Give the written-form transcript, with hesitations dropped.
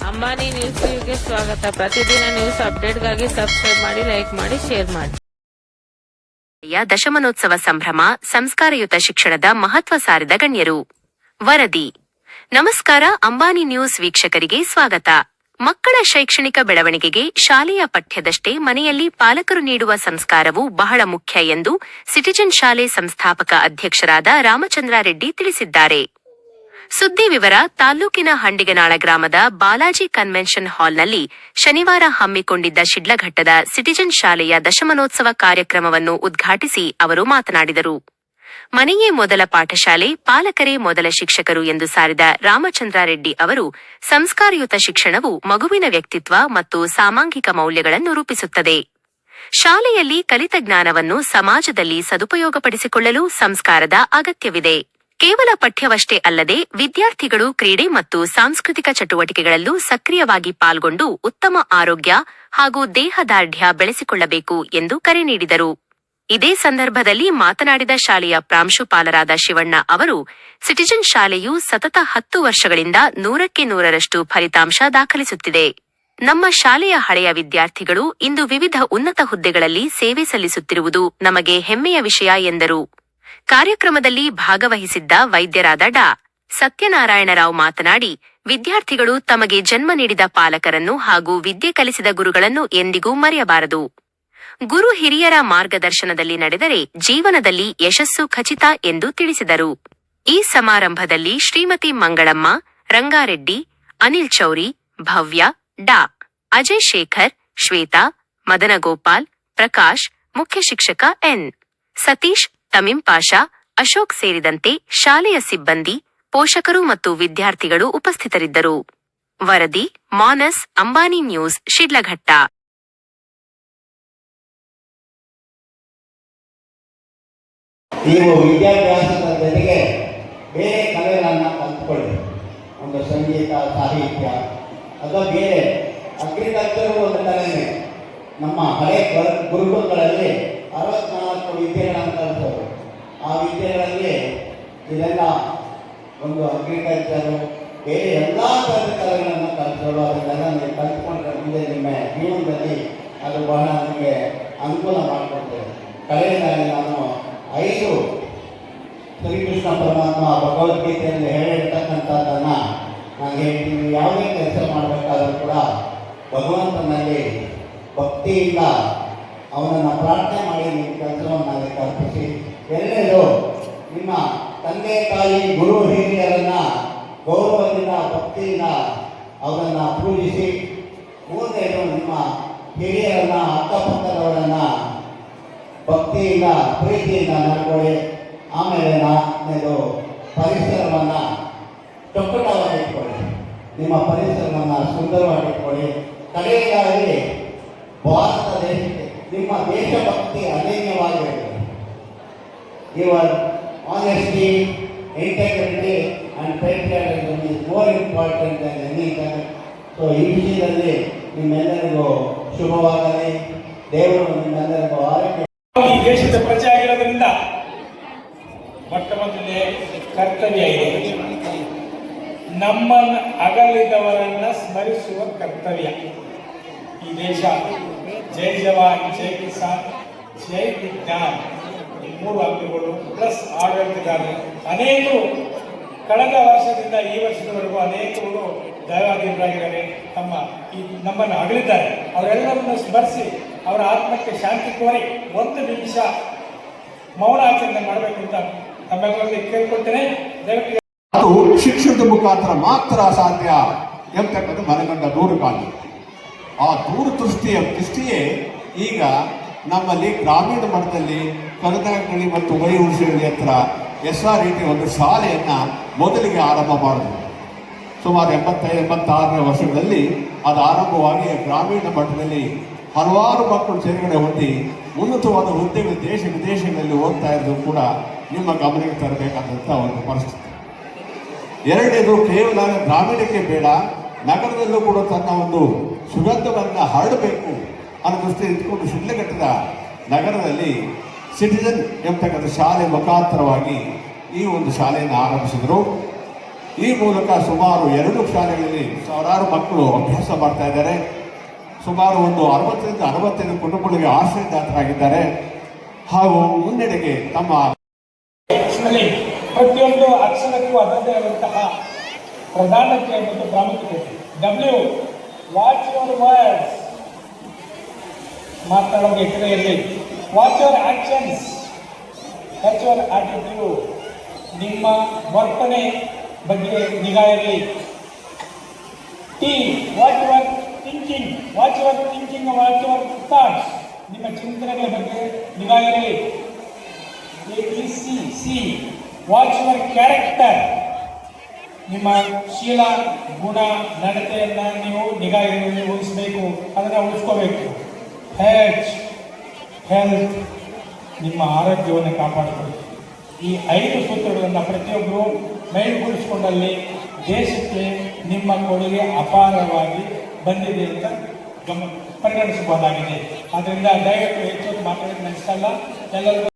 Ambani news ಗೆ ಸ್ವಾಗತ. ಪ್ರತಿದಿನ ನ್ಯೂಸ್ ಅಪ್ಡೇಟ್ಗಾಗಿ ಸಬ್ಸ್ಕ್ರೈಬ್ ಮಾಡಿ, ಲೈಕ್ ಮಾಡಿ, ಶೇರ್ ಮಾಡಿ. ದಶಮಾನೋತ್ಸವ ಸಂಭ್ರಮ, ಸಂಸ್ಕಾರಯುತ ಶಿಕ್ಷಣದ ಮಹತ್ವ ಸಾರಿದ ಗಣ್ಯರು. ವರದಿ. ನಮಸ್ಕಾರ. ಅಂಬಾನಿ ನ್ಯೂಸ್ ವೀಕ್ಷಕರಿಗೆ ಸ್ವಾಗತ. ಮಕ್ಕಳ ಶೈಕ್ಷಣಿಕ ಬೆಳವಣಿಗೆಗೆ ಶಾಲೆಯ ಪಠ್ಯದಷ್ಟೇ ಮನೆಯಲ್ಲಿ ಪಾಲಕರು ನೀಡುವ ಸಂಸ್ಕಾರವು ಬಹಳ ಮುಖ್ಯ ಎಂದು ಸಿಟಿಜನ್ ಶಾಲೆ ಸಂಸ್ಥಾಪಕ ಅಧ್ಯಕ್ಷರಾದ ರಾಮಚಂದ್ರ ರೆಡ್ಡಿ ತಿಳಿಸಿದ್ದಾರೆ. ಸುದ್ದಿ ವಿವರ. ತಾಲ್ಲೂಕಿನ ಹಂಡಿಗನಾಳ ಗ್ರಾಮದ ಬಾಲಾಜಿ ಕನ್ವೆನ್ಷನ್ ಹಾಲ್ನಲ್ಲಿ ಶನಿವಾರ ಹಮ್ಮಿಕೊಂಡಿದ್ದ ಶಿಡ್ಲಘಟ್ಟದ ಸಿಟಿಜನ್ ಶಾಲೆಯ ದಶಮಾನೋತ್ಸವ ಕಾರ್ಯಕ್ರಮವನ್ನು ಉದ್ಘಾಟಿಸಿ ಅವರು ಮಾತನಾಡಿದರು. ಮನೆಯೇ ಮೊದಲ ಪಾಠಶಾಲೆ, ಪಾಲಕರೇ ಮೊದಲ ಶಿಕ್ಷಕರು ಎಂದು ಸಾರಿದ ರಾಮಚಂದ್ರ ರೆಡ್ಡಿ ಅವರು, ಸಂಸ್ಕಾರಯುತ ಶಿಕ್ಷಣವು ಮಗುವಿನ ವ್ಯಕ್ತಿತ್ವ ಮತ್ತು ಸಾಮಾಂಗಿಕ ಮೌಲ್ಯಗಳನ್ನು ರೂಪಿಸುತ್ತದೆ. ಶಾಲೆಯಲ್ಲಿ ಕಲಿತ ಜ್ಞಾನವನ್ನು ಸಮಾಜದಲ್ಲಿ ಸದುಪಯೋಗಪಡಿಸಿಕೊಳ್ಳಲು ಸಂಸ್ಕಾರದ ಅಗತ್ಯವಿದೆ. ಕೇವಲ ಪಠ್ಯವಷ್ಟೇ ಅಲ್ಲದೆ ವಿದ್ಯಾರ್ಥಿಗಳು ಕ್ರೀಡೆ ಮತ್ತು ಸಾಂಸ್ಕೃತಿಕ ಚಟುವಟಿಕೆಗಳಲ್ಲೂ ಸಕ್ರಿಯವಾಗಿ ಪಾಲ್ಗೊಂಡು ಉತ್ತಮ ಆರೋಗ್ಯ ಹಾಗೂ ದೇಹದಾರ್ಢ್ಯ ಬೆಳೆಸಿಕೊಳ್ಳಬೇಕು ಎಂದು ಕರೆ ನೀಡಿದರು. ಇದೇ ಸಂದರ್ಭದಲ್ಲಿ ಮಾತನಾಡಿದ ಶಾಲೆಯ ಪ್ರಾಂಶುಪಾಲರಾದ ಶಿವಣ್ಣ ಅವರು, ಸಿಟಿಜನ್ ಶಾಲೆಯು ಸತತ 10 ವರ್ಷಗಳಿಂದ 100ಕ್ಕೆ 100ರಷ್ಟು ಫಲಿತಾಂಶ ದಾಖಲಿಸುತ್ತಿದೆ. ನಮ್ಮ ಶಾಲೆಯ ಹಳೆಯ ವಿದ್ಯಾರ್ಥಿಗಳು ಇಂದು ವಿವಿಧ ಉನ್ನತ ಹುದ್ದೆಗಳಲ್ಲಿ ಸೇವೆ ಸಲ್ಲಿಸುತ್ತಿರುವುದು ನಮಗೆ ಹೆಮ್ಮೆಯ ವಿಷಯ ಎಂದರು. ಕಾರ್ಯಕ್ರಮದಲ್ಲಿ ಭಾಗವಹಿಸಿದ್ದ ವೈದ್ಯರಾದ ಡಾ. ಸತ್ಯನಾರಾಯಣರಾವ್ ಮಾತನಾಡಿ, ವಿದ್ಯಾರ್ಥಿಗಳು ತಮಗೆ ಜನ್ಮ ನೀಡಿದ ಪಾಲಕರನ್ನು ಹಾಗೂ ವಿದ್ಯೆ ಕಲಿಸಿದ ಗುರುಗಳನ್ನು ಎಂದಿಗೂ ಮರೆಯಬಾರದು. ಗುರು ಹಿರಿಯರ ಮಾರ್ಗದರ್ಶನದಲ್ಲಿ ನಡೆದರೆ ಜೀವನದಲ್ಲಿ ಯಶಸ್ಸು ಖಚಿತ ಎಂದು ತಿಳಿಸಿದರು. ಈ ಸಮಾರಂಭದಲ್ಲಿ ಶ್ರೀಮತಿ ಮಂಗಳಮ್ಮ, ರಂಗಾರೆಡ್ಡಿ, ಅನಿಲ್ ಚೌರಿ, ಭವ್ಯ, ಡಾ. ಅಜಯ್ ಶೇಖರ್, ಶ್ವೇತಾ, ಮದನಗೋಪಾಲ್, ಪ್ರಕಾಶ್, ಮುಖ್ಯ ಶಿಕ್ಷಕ ಎನ್. ಸತೀಶ್, ತಮೀಂ ಪಾಷಾ, ಅಶೋಕ್ ಸೇರಿದಂತೆ ಶಾಲೆಯ ಸಿಬ್ಬಂದಿ, ಪೋಷಕರು ಮತ್ತು ವಿದ್ಯಾರ್ಥಿಗಳು ಉಪಸ್ಥಿತರಿದ್ದರು. ವರದಿ. ಮಾನಸ್, ಅಂಬಾನಿ ನ್ಯೂಸ್, ಶಿಡ್ಲಘಟ್ಟ. ನೀವು ವಿದ್ಯಾಭ್ಯಾಸದ ಜೊತೆಗೆ ಬೇರೆ ಕಲೆಗಳನ್ನು ಕಲ್ತ್ಕೊಳ್ಳಿ. ಒಂದು ಸಂಗೀತ, ಸಾಹಿತ್ಯ, ಅದು ಬೇರೆ. ಅಗ್ರಿಕಲ್ಚರ್ ಒಂದು ಕಲೆನೇ. ನಮ್ಮ ಹಳೆ ಗುರುಕುಲಗಳಲ್ಲಿ 64 ವಿದ್ಯೆಗಳನ್ನು ಕಲಿಸೋದು. ಆ ವಿದ್ಯೆಗಳಲ್ಲಿ ಇದೆಲ್ಲ ಒಂದು ಅಗ್ರಿಕಲ್ಚರು, ಬೇರೆ ಎಲ್ಲ ಥರದ ಕಲೆಗಳನ್ನು ಕಲಿಸೋದು. ಅದನ್ನೆಲ್ಲ ನೀವು ಕಲ್ತ್ಕೊಂಡ್ರೆ ಮುಂದೆ ನಿಮ್ಮ ಜೀವನದಲ್ಲಿ ಅದು ಬಹಳ ನಮಗೆ ಅನುಕೂಲ ಮಾಡಿಕೊಡ್ತೇವೆ. ಕಲೆಯಲ್ಲಿ ನಾನು 5 ಶ್ರೀಕೃಷ್ಣ ಪರಮಾತ್ಮ ಭಗವದ್ಗೀತೆಯಲ್ಲಿ ಹೇಳಿರ್ತಕ್ಕಂಥದ್ದನ್ನು ನಾನು ಹೇಳ್ತೀನಿ. ಯಾವುದೇ ಕೆಲಸ ಮಾಡಬೇಕಾದ್ರೂ ಕೂಡ ಭಗವಂತನಲ್ಲಿ ಭಕ್ತಿಯಿಂದ ಅವನನ್ನು ಪ್ರಾರ್ಥನೆ ಮಾಡಿ ನಿಮ್ಮ ಕೆಲಸವನ್ನು ಅದಕ್ಕೆ ಅರ್ಪಿಸಿ. ಎರಡನೇದು, ನಿಮ್ಮ ತಂದೆ ತಾಯಿ ಗುರು ಹಿರಿಯರನ್ನು ಗೌರವದಿಂದ ಭಕ್ತಿಯಿಂದ ಅವರನ್ನು ಪೂಜಿಸಿ. ಮೂರನೇದು, ನಿಮ್ಮ ಹಿರಿಯರನ್ನು ಅಕ್ಕಪಕ್ಕದವರನ್ನು ಭಕ್ತಿಯಿಂದ ಪ್ರೀತಿಯಿಂದ ನಡ್ಕೊಳ್ಳಿ. ಆಮೇಲೆ 4ನೇದು, ಪರಿಸರವನ್ನು ಚೊಕ್ಕಟವಾಗಿಟ್ಕೊಳ್ಳಿ. ನಿಮ್ಮ ಪರಿಸರವನ್ನು ಸುಂದರವಾಗಿಟ್ಕೊಳ್ಳಿ. ಕಡೆಯದಾಗಿ ಭಾರತ ದೇಶಕ್ಕೆ ನಿಮ್ಮ ದೇಶಭಕ್ತಿ ಅನನ್ಯವಾಗಿರಬೇಕು. Your honesty, integrity and patriotism is more important than anything. So ಈ ವಿಷಯದಲ್ಲಿ ನಿಮ್ಮೆಲ್ಲರಿಗೂ ಶುಭವಾಗಲಿ. ದೇವರು ನಿಮ್ಮೆಲ್ಲರಿಗೂ ಆರೋಗ್ಯ. ಈ ದೇಶದ ಪ್ರಜೆ ಆಗಿರೋದ್ರಿಂದ ಮೊಟ್ಟ ಮೊದಲನೇ ಕರ್ತವ್ಯ ಇದೆ, ನಮ್ಮನ್ನು ಅಗಲಿದವರನ್ನ ಸ್ಮರಿಸುವ ಕರ್ತವ್ಯ. ಈ ದೇಶ ಜೈ ಜವಾನ್, ಜೈ ಕಿಸಾನ್, ಜೈ ವಿಜ್ಞಾನ್, ಈ 3 ಅಂಗಗಳು ಪ್ಲಸ್ ಆಡಳಿತಗಾರರು ಅನೇಕರು ಕಳೆದ ವರ್ಷದಿಂದ ಈ ವರ್ಷದವರೆಗೂ ಅನೇಕರು ದೈವಾಧೀನರಾಗಿದ್ದಾರೆ. ನಮ್ಮನ್ನು ಅಗಲಿದ್ದಾರೆ. ಅವರೆಲ್ಲರನ್ನು ಸ್ಮರಿಸಿ ಅವರ ಆತ್ಮಕ್ಕೆ ಶಾಂತಿ ಕೋರಿ 1 ನಿಮಿಷ ಮೌನಾಚರಣೆ ಮಾಡಬೇಕು ಅಂತ ತಮ್ಮೆಲ್ಲರಲ್ಲಿ ಕೇಳ್ಕೊಳ್ತೇನೆ. ದಯವಿಟ್ಟು ಅದು ಶಿಕ್ಷಣದ ಮುಖಾಂತರ ಮಾತ್ರ ಸಾಧ್ಯ ಎಂಬತಕ್ಕಂಥ ಮನಗಂಡ ದೂರಗಾಲಿ. ಆ ದೃಷ್ಟಿಯೇ ಈಗ ನಮ್ಮಲ್ಲಿ ಗ್ರಾಮೀಣ ಮಟ್ಟದಲ್ಲಿ ಕನಕನಹಳ್ಳಿ ಮತ್ತು ವೈಹುಣಸೇಹಳ್ಳಿ ಹತ್ರ SRET ಒಂದು ಶಾಲೆಯನ್ನು ಮೊದಲಿಗೆ ಆರಂಭ ಮಾಡಿದ್ರು. ಸುಮಾರು 85-86ನೇ ವರ್ಷಗಳಲ್ಲಿ ಅದು ಆರಂಭವಾಗಿ ಗ್ರಾಮೀಣ ಮಟ್ಟದಲ್ಲಿ ಹಲವಾರು ಮಕ್ಕಳು ಸೇರ್ಗಡೆ ಹೊಂದಿ ಉನ್ನತವಾದ ಹುದ್ದೆಗಳು ದೇಶ ವಿದೇಶಗಳಲ್ಲಿ ಹೋಗ್ತಾ ಇದ್ದು ಕೂಡ ನಿಮ್ಮ ಗಮನಕ್ಕೆ ತರಬೇಕಾದಂಥ ಒಂದು ಪರಿಸ್ಥಿತಿ. ಎರಡನೇದು, ಕೇವಲ ಗ್ರಾಮೀಣಕ್ಕೆ ಬೇಡ, ನಗರದಲ್ಲೂ ಕೂಡ ತನ್ನ ಒಂದು ಸುಗಂಧವನ್ನು ಹರಡಬೇಕು ಅನ್ನೋ ದೃಷ್ಟಿ ಇಟ್ಕೊಂಡು ಶಿಡ್ಲಘಟ್ಟದ ನಗರದಲ್ಲಿ ಸಿಟಿಜನ್ ಎಂಬತಕ್ಕಂಥ ಶಾಲೆ ಮುಖಾಂತರವಾಗಿ ಈ ಒಂದು ಶಾಲೆಯನ್ನು ಆರಂಭಿಸಿದರು. ಈ ಮೂಲಕ ಸುಮಾರು 2 ಶಾಲೆಗಳಲ್ಲಿ ಸಾವಿರಾರು ಮಕ್ಕಳು ಅಭ್ಯಾಸ ಮಾಡ್ತಾ ಇದ್ದಾರೆ. ಸುಮಾರು ಒಂದು 60ರಿಂದ 65 ಕುಟುಂಬಗಳಿಗೆ ಆಶ್ರಯದಾತರಾಗಿದ್ದಾರೆ ಹಾಗೂ ಮುನ್ನಡೆಗೆ ತಮ್ಮ ಪ್ರತಿಯೊಂದು ಅಕ್ಷರಕ್ಕೂ ಅದರದೇ ಆದಂತಹ ಪ್ರಧಾನತೆ ಮತ್ತು ಪ್ರಾಮುಖ್ಯತೆ. W, ವಾಚ್ ಯುವರ್ ವರ್ಡ್ಸ್, ಮಾತನಾಡುವಾಗ ಎಚ್ಚರ ಇರಲಿ. Watch your actions, watch your attitude, ನಿಮ್ಮ ವರ್ತನೆ ಬಗ್ಗೆ ನಿಗಾ ಇರಲಿ. T, watch your thinking, watch your thinking, watch your thoughts, ನಿಮ್ಮ ಚಿಂತನೆಗಳ ಬಗ್ಗೆ ನಿಗಾ ಇರಲಿ. C, ವಾಚ್ ಯುವರ್ ಕ್ಯಾರೆಕ್ಟರ್, ನಿಮ್ಮ ಶೀಲ ಗುಣ ನಡತೆಯನ್ನು ನೀವು ನಿಗಾ ಉಳಿಸಬೇಕು, ಅದನ್ನು ಉಳಿಸ್ಕೋಬೇಕು. ಹೆಲ್ತ್, ನಿಮ್ಮ ಆರೋಗ್ಯವನ್ನು ಕಾಪಾಡಿಕೊಳ್ಳಿ. ಈ 5 ಸೂತ್ರಗಳನ್ನು ಪ್ರತಿಯೊಬ್ಬರು ಮೈಗೂಡಿಸಿಕೊಂಡಲ್ಲಿ ದೇಶಕ್ಕೆ ನಿಮ್ಮ ಕೊಡುಗೆ ಅಪಾರವಾಗಿ ಬಂದಿದೆ ಅಂತ ಪರಿಗಣಿಸಬಹುದಾಗಿದೆ. ಆದ್ದರಿಂದ ದಯವಿಟ್ಟು ಹೆಚ್ಚು ಮಾತಾಡೋದು ನಡೆಸಲ್ಲ. ಎಲ್ಲರಿಗೂ